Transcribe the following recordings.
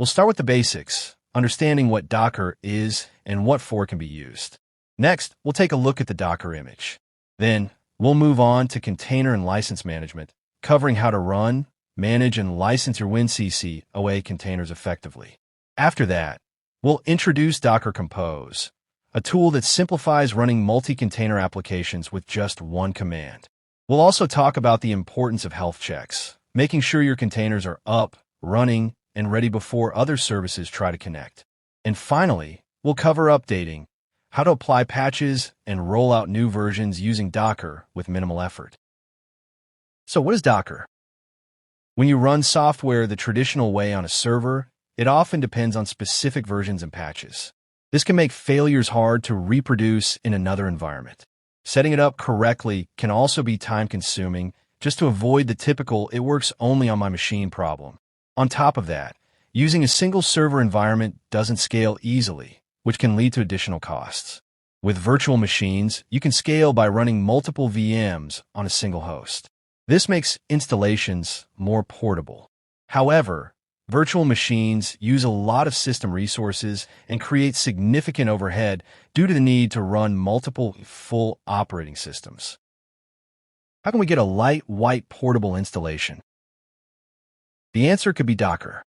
We'll start with the basics, understanding what Docker is and what for it can be used. Next, we'll take a look at the Docker image. Then, we'll move on to container and license management, covering how to run, manage, and license your WinCC OA containers effectively. After that, we'll introduce Docker Compose, a tool that simplifies running multi-container applications with just one command. We'll also talk about the importance of health checks, making sure your containers are up, running, and ready before other services try to connect. And finally, we'll cover updating, how to apply patches and roll out new versions using Docker with minimal effort. So what is Docker? When you run software the traditional way on a server, it often depends on specific versions and patches. This can make failures hard to reproduce in another environment. Setting it up correctly can also be time-consuming, just to avoid the typical "it works only on my machine" problem. On top of that, using a single server environment doesn't scale easily, which can lead to additional costs. With virtual machines, you can scale by running multiple VMs on a single host. This makes installations more portable. However, virtual machines use a lot of system resources and create significant overhead due to the need to run multiple full operating systems. How can we get a lightweight portable installation? The answer could be Docker.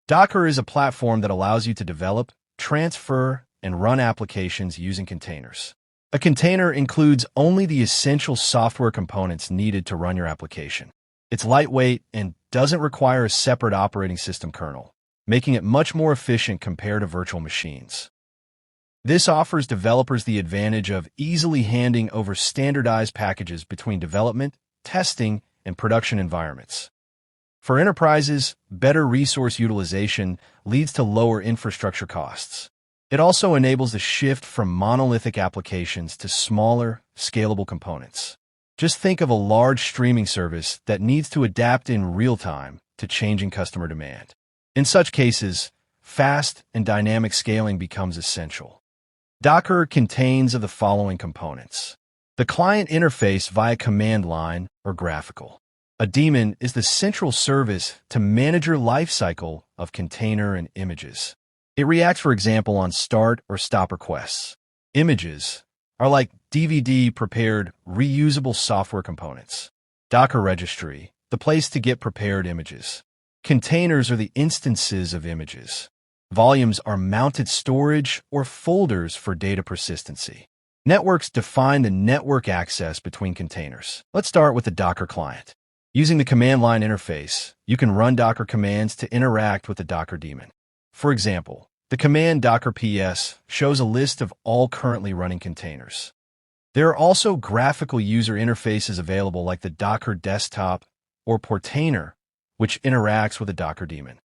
Docker is a platform that allows you to develop, transfer, and run applications using containers. A container includes only the essential software components needed to run your application. It's lightweight and doesn't require a separate operating system kernel, making it much more efficient compared to virtual machines. This offers developers the advantage of easily handing over standardized packages between development, testing, and production environments. For enterprises, better resource utilization leads to lower infrastructure costs. It also enables the shift from monolithic applications to smaller, scalable components. Just think of a large streaming service that needs to adapt in real time to changing customer demand. In such cases, fast and dynamic scaling becomes essential. Docker contains of the following components: the client interface via command line or graphical. A daemon is the central service to manage your lifecycle of container and images. It reacts, for example, on start or stop requests. Images are like DVD-prepared, reusable software components. Docker registry, the place to get prepared images. Containers are the instances of images. Volumes are mounted storage or folders for data persistency. Networks define the network access between containers. Let's start with the Docker client. Using the command line interface, you can run Docker commands to interact with the Docker daemon. For example, the command docker ps shows a list of all currently running containers. There are also graphical user interfaces available like the Docker desktop or Portainer, which interacts with the Docker daemon.